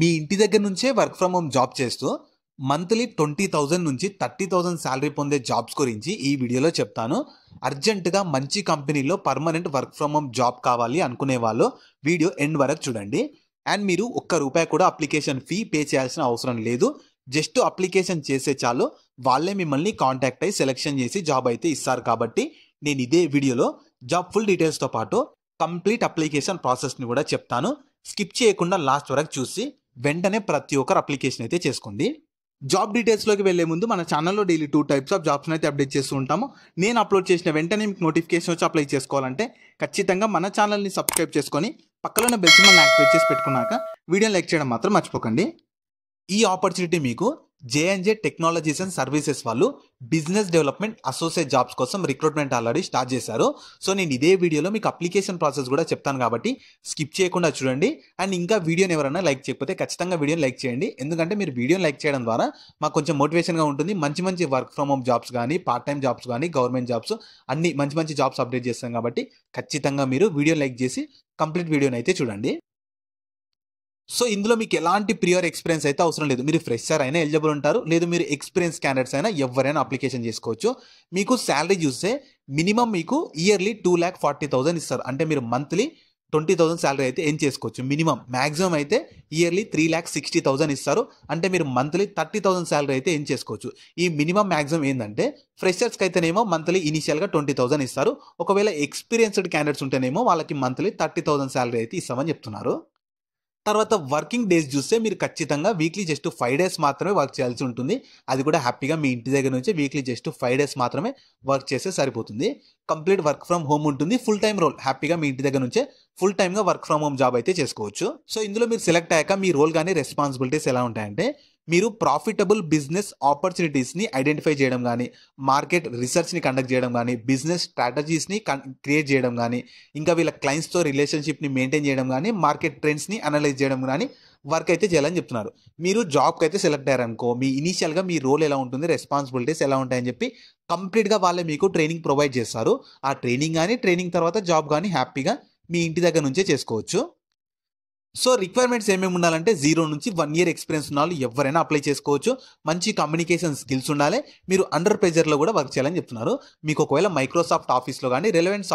మీ ఇంటి దగ్గర నుంచే వర్క్ ఫ్రమ్ హోమ్ జాబ్ చేస్తూ మంత్లీ 20,000 నుంచి 30,000 శాలరీ పొందే జాబ్స్ గురించి ఈ వీడియోలో చెప్తాను. అర్జెంటుగా మంచి కంపెనీలో permanent work from home job కావాలి అనుకునే వాళ్ళు వీడియో ఎండ్ వరకు చూడండి. అండ్ మీరు ఒక్క రూపాయి కూడా అప్లికేషన్ ఫీ పే చేయాల్సిన అవసరం లేదు. జస్ట్ అప్లికేషన్ చేసే చాలు, వాళ్ళే మిమ్మల్ని కాంటాక్ట్ అయ్యి సెలెక్షన్ చేసి జాబ్ అయితే ఇస్తారు. కాబట్టి నేను ఇదే వీడియోలో జాబ్ ఫుల్ డీటెయిల్స్తో పాటు కంప్లీట్ అప్లికేషన్ ప్రాసెస్ని కూడా చెప్తాను. స్కిప్ చేయకుండా లాస్ట్ వరకు చూసి వెంటనే ప్రతి ఒక్కరు అప్లికేషన్ అయితే చేసుకోండి. జాబ్ డీటెయిల్స్లోకి వెళ్లే ముందు మన ఛానల్లో డైలీ 2 టైప్స్ ఆఫ్ జాబ్స్ని అయితే అప్డేట్ చేస్తూ ఉంటాము. నేను అప్లోడ్ చేసిన వెంటనే మీకు నోటిఫికేషన్ వచ్చి అప్లై చేసుకోవాలంటే ఖచ్చితంగా మన ఛానల్ని సబ్స్క్రైబ్ చేసుకొని పక్కన బెల్ సింబల్ని యాక్టివేట్ చేసి పెట్టుకున్నాక వీడియోని లైక్ చేయడం మాత్రం మర్చిపోకండి. ఈ ఆపర్చునిటీ మీకు జేఎన్జే టెక్నాలజీస్ అండ్ సర్వీసెస్ వాళ్ళు బిజినెస్ డెవలప్మెంట్ అసోసియేట్ జాబ్స్ కోసం రిక్రూట్మెంట్ ఆల్రెడీ స్టార్ట్ చేశారు. సో నేను ఇదే వీడియోలో మీకు అప్లికేషన్ ప్రాసెస్ కూడా చెప్తాను కాబట్టి స్కిప్ చేయకుండా చూడండి. అండ్ ఇంకా వీడియోని ఎవరైనా లైక్ చేయకపోతే ఖచ్చితంగా వీడియోని లైక్ చేయండి. ఎందుకంటే మీరు వీడియోని లైక్ చేయడం ద్వారా మాకు కొంచెం మోటివేషన్గా ఉంటుంది. మంచి మంచి వర్క్ ఫ్రమ్ హోమ్ జాబ్స్ కానీ, పార్ట్ టైం జాబ్స్ కానీ, గవర్నమెంట్ జాబ్స్ అన్ని మంచి మంచి జాబ్స్ అప్డేట్ చేస్తాం. కాబట్టి ఖచ్చితంగా మీరు వీడియో లైక్ చేసి కంప్లీట్ వీడియోని అయితే చూడండి. సో ఇందులో మీకు ఎలాంటి ప్రియర్ ఎక్స్పీరియన్స్ అయితే అవసరం లేదు. మీరు ఫ్రెషర్ అయినా ఎలిజిబుల్ ఉంటారు, లేదు మీరు ఎక్స్పీరియన్స్ క్యాండిడేట్స్ అయినా ఎవరైనా అప్లికేషన్ చేసుకోవచ్చు. మీకు శాలరీ చూస్తే మినిమం మీకు ఇయర్లీ 2,40,000 ఇస్తారు. అంటే మీరు మంత్లీ 20,000 శాలరీ అయితే ఏం చేసుకోవచ్చు. మినిమం మ్యాక్సిమం అయితే ఇయర్లీ 3,60,000 ఇస్తారు. అంటే మీరు మంత్లీ 30,000 శాలరీ అయితే ఏం చేసుకోవచ్చు. ఈ మినిమం మ్యాక్సిమం ఏంటంటే ఫ్రెషర్స్కి అయితేనేమో మంత్లీ ఇనిషియల్గా 20,000 ఇస్తారు. ఒకవేళ ఎక్స్పీరియన్స్డ్ క్యాండిడేట్స్ ఉంటేనేమో వాళ్ళకి మంత్లీ 30,000 శాలరీ అయితే ఇస్తామని చెప్తున్నారు. తర్వాత వర్కింగ్ డేస్ చూస్తే మీరు ఖచ్చితంగా వీక్లీ జస్ట్ 5 డేస్ మాత్రమే వర్క్ చేయాల్సి ఉంటుంది. అది కూడా హ్యాపీగా మీ ఇంటి దగ్గర నుంచి వీక్లీ జస్ట్ 5 డేస్ మాత్రమే వర్క్ చేస్తే సరిపోతుంది. కంప్లీట్ వర్క్ ఫ్రమ్ హోమ్ ఉంటుంది. ఫుల్ టైం రోల్, హ్యాపీగా మీ ఇంటి దగ్గర నుంచే ఫుల్ టైమ్గా వర్క్ ఫ్రమ్ హోమ్ జాబ్ అయితే చేసుకోవచ్చు. సో ఇందులో మీరు సెలెక్ట్ అయ్యాక మీ రోల్ కానీ రెస్పాన్సిబిలిటీస్ ఎలా ఉంటాయంటే మీరు ప్రాఫిటబుల్ బిజినెస్ ఆపర్చునిటీస్ని ఐడెంటిఫై చేయడం కానీ, మార్కెట్ రీసెర్చ్ని కండక్ట్ చేయడం కానీ, బిజినెస్ స్ట్రాటజీస్ని క్రియేట్ చేయడం కానీ, ఇంకా వీళ్ళ క్లయింట్స్తో రిలేషన్షిప్ని మెయింటైన్ చేయడం కానీ, మార్కెట్ ట్రెండ్స్ని అనలైజ్ చేయడం కానీ వర్క్ అయితే చేయాలని చెప్తున్నారు. మీరు జాబ్కి అయితే సెలెక్ట్ అయ్యారనుకో, మీ ఇనీషియల్గా మీ రోల్ ఎలా ఉంటుంది, రెస్పాన్సిబిలిటీస్ ఎలా ఉంటాయని చెప్పి కంప్లీట్గా వాళ్ళే మీకు ట్రైనింగ్ ప్రొవైడ్ చేస్తారు. ఆ ట్రైనింగ్ కానీ, ట్రైనింగ్ తర్వాత జాబ్ కానీ హ్యాపీగా మీ ఇంటి దగ్గర నుంచే చేసుకోవచ్చు. సో రిక్వైర్మెంట్స్ ఏమేమి ఉండాలంటే 0 నుంచి 1 ఇయర్ ఎక్స్పీరియన్స్ ఉన్న వాళ్ళు ఎవరైనా అప్లై చేసుకోవచ్చు. మంచి కమ్యూనికేషన్ స్కిల్స్ ఉండాలి. మీరు అండర్ ప్రెజర్లో కూడా వర్క్ చేయాలని చెప్తున్నారు. మీకు ఒకవేళ మైక్రోసాఫ్ట్ ఆఫీస్లో కానీ, రెలవెంట్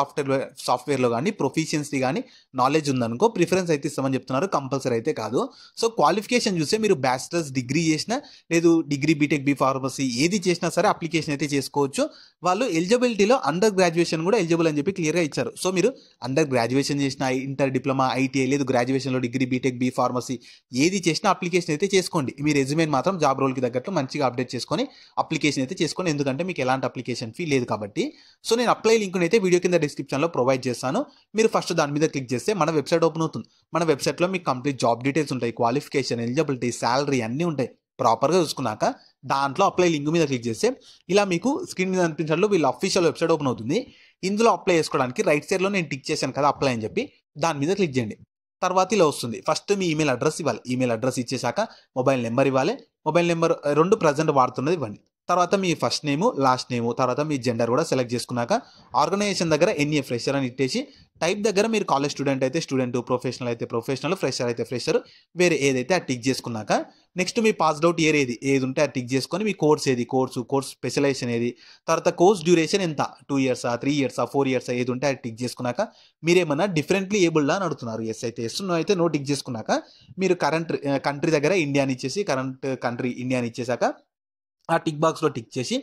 సాఫ్ట్వేర్లో కానీ ప్రొఫిషియన్సీ కానీ నాలెడ్జ్ ఉందనుకో ప్రిఫరెన్స్ అయితే ఇస్తామని చెప్తున్నారు. కంపల్సరీ అయితే కాదు. సో క్వాలిఫికేషన్ చూస్తే మీరు బ్యాచిలర్స్ డిగ్రీ చేసినా, లేదు డిగ్రీ బీటెక్ బీ ఫార్మసీ ఏది చేసినా సరే అప్లికేషన్ అయితే చేసుకోవచ్చు. వాళ్ళు ఎలిజిబిలిటీలో అండర్ గ్రాడ్యుయేషన్ కూడా ఎలిజిబుల్ అని చెప్పి క్లియర్గా ఇచ్చారు. సో మీరు అండర్ గ్రాడ్యుయేషన్ చేసిన, ఇంటర్ డిప్లొమా, ఐటీఐ, లేదు గ్రాడ్యుయేషన్లో డిగ్రీ బీటెక్ బీ ఫార్మసీ ఏది చేసినా అప్లికేషన్ అయితే చేసుకోండి. మీ రెజ్యూమేని మాత్రం జాబ్ రోల్కి తగ్గట్టు మంచిగా అప్డేట్ చేసుకొని అప్లికేషన్ అయితే చేసుకోండి. ఎందుకంటే మీకు ఎలాంటి అప్లికేషన్ ఫీ లేదు కాబట్టి. సో నేను అప్లై లింక్ని అయితే వీడియో కింద డిస్క్రిప్షన్లో ప్రొవైడ్ చేస్తాను. మీరు ఫస్ట్ దాని మీద క్లిక్ చేస్తే మన వెబ్సైట్ ఓపెన్ అవుతుంది. మన వెబ్సైట్లో మీకు కంప్లీట్ జాబ్ డీటెయిల్స్ ఉంటాయి, క్వాలిఫికేషన్, ఎలిజిబిలిటీ, శాలరీ అన్నీ ఉంటాయి. ప్రాపర్గా చూసుకున్నాక దాంట్లో అప్లై లింక్ మీద క్లిక్ చేస్తే ఇలా మీకు స్క్రీన్ మీద అనిపించడంలో వీళ్ళ అఫీషియల్ వెబ్సైట్ ఓపెన్ అవుతుంది. ఇందులో అప్లై చేసుకోవడానికి రైట్ సైడ్లో నేను టిక్ చేశాను కదా అప్లై అని చెప్పి, దాని మీద క్లిక్ చేయండి. తర్వాత ఇలా వస్తుంది. ఫస్ట్ మీ ఈమెయిల్ అడ్రస్ ఇవ్వాలి. ఈమెయిల్ అడ్రస్ ఇచ్చేసాక మొబైల్ నెంబర్ ఇవ్వాలి. మొబైల్ నెంబర్ 2 ప్రజెంట్ వాడుతున్నది ఇవ్వండి. తర్వాత మీ ఫస్ట్ నేము, లాస్ట్ నేము, తర్వాత మీ జెండర్ కూడా సెలెక్ట్ చేసుకున్నాక ఆర్గనైజేషన్ దగ్గర ఎన్ఏ ఫ్రెషర్ అని ఇట్టేసి, టైప్ దగ్గర మీరు కాలేజ్ స్టూడెంట్ అయితే స్టూడెంట్, ప్రొఫెషనల్ అయితే ప్రొఫెషనల్, ఫ్రెషర్ అయితే ఫ్రెషర్, వేరే ఏదైతే ఆ టిక్ చేసుకున్నాక నెక్స్ట్ మీ పాస్డ్ అవుట్ ఇయర్ ఏది ఉంటే ఆ టిక్ చేసుకొని మీ కోర్స్ ఏది, కోర్స్ స్పెషలైజేషన్ ఏది, తర్వాత కోర్స్ డ్యూరేషన్ ఎంత, 2 ఇయర్సా, 3 ఇయర్సా, 4 ఇయర్సా ఏది ఉంటే అది టిక్ చేసుకున్నాక మీరేమన్నా డిఫరెంట్లీ ఏబుల్డా అని అడుగుతున్నారు. ఎస్ అయితే ఎస్, నో అయితే నో టిక్ చేసుకున్నాక మీరు కరెంట్ కంట్రీ దగ్గర ఇండియాని ఇచ్చేసి, కరెంట్ కంట్రీ ఇండియాని ఇచ్చేసాక ఆ టిక్ బాక్స్లో టిక్ చేసి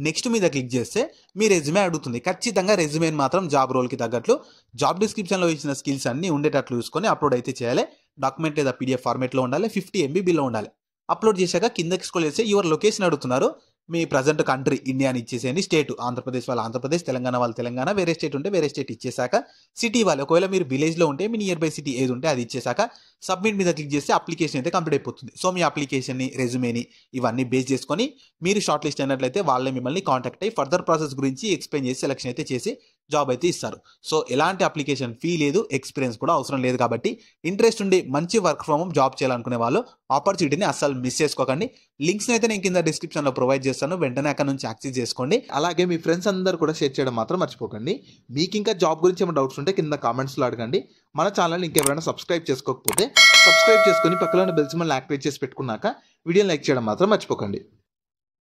నెక్స్ట్ మీద క్లిక్ చేస్తే మీ రెజ్యూమే అడుగుతుంది. ఖచ్చితంగా రెజ్యూమేని మాత్రం జాబ్ రోల్కి తగ్గట్లు జాబ్ డిస్క్రిప్షన్లో ఇచ్చిన స్కిల్స్ అన్నీ ఉండేటట్లు చూసుకొని అప్లోడ్ అయితే చేయాలి. డాక్యుమెంట్ లేదా పీడిఎఫ్ ఫార్మేట్లో ఉండాలి. 50 MB బిల్లో ఉండాలి. అప్లోడ్ చేశాక కిందకి స్క్రోల్ చేస్తే యువర్ లొకేషన్ అడుగుతున్నారు. మీ ప్రజెంట్ కంట్రీ ఇండియా అని ఇచ్చేసేయండి. స్టేట్ ఆంధ్రప్రదేశ్ వాళ్ళు ఆంధ్రప్రదేశ్, తెలంగాణ వాళ్ళు తెలంగాణ, వేరే స్టేట్ ఉంటే వేరే స్టేట్ ఇచ్చేసాక సిటీ వాళ్ళు ఒకవేళ మీరు విలేజ్లో ఉంటే మీ నియర్ బై సిటీ ఏది ఉంటే అది ఇచ్చేసాక సబ్మిట్ మీద క్లిక్ చేస్తే అప్లికేషన్ అయితే కంప్లీట్ అయిపోతుంది. సో మీ అప్లికేషన్ని, రెజ్యూమేని ఇవన్నీ బేస్ చేసుకొని మీరు షార్ట్ లిస్ట్ అయినట్లయితే వాళ్ళే మిమ్మల్ని కాంటాక్ట్ అయ్యి ఫర్దర్ ప్రాసెస్ గురించి ఎక్స్ప్లెయిన్ చేసి సెలెక్షన్ అయితే చేసి జాబ్ అయితే ఇస్తారు. సో ఎలాంటి అప్లికేషన్ ఫీ లేదు, ఎక్స్పీరియన్స్ కూడా అవసరం లేదు. కాబట్టి ఇంట్రెస్ట్ ఉండి మంచి వర్క్ ఫ్రమ్ హోమ్ జాబ్ చేయాలనుకునే వాళ్ళు ఆపర్చునిటీని అస్సలు మిస్ చేసుకోకండి. లింక్స్ అయితే నేను కింద డిస్క్రిప్షన్లో ప్రొవైడ్ చేస్తాను, వెంటనే అక్కడ నుంచి యాక్సెస్ చేసుకోండి. అలాగే మీ ఫ్రెండ్స్ అందరూ కూడా షేర్ చేయడం మాత్రం మర్చిపోకండి. మీకు ఇంకా జాబ్ గురించి ఏమైనా డౌట్స్ ఉంటే కింద కామెంట్స్లో అడగండి. మన ఛానల్ని ఇంకెవరైనా సబ్స్క్రైబ్ చేసుకోకపోతే సబ్స్క్రైబ్ చేసుకొని పక్కన బెల్ సింబల్ యాక్టివేట్ చేసి పెట్టుకున్నాక వీడియోని లైక్ చేయడం మాత్రం మర్చిపోకండి.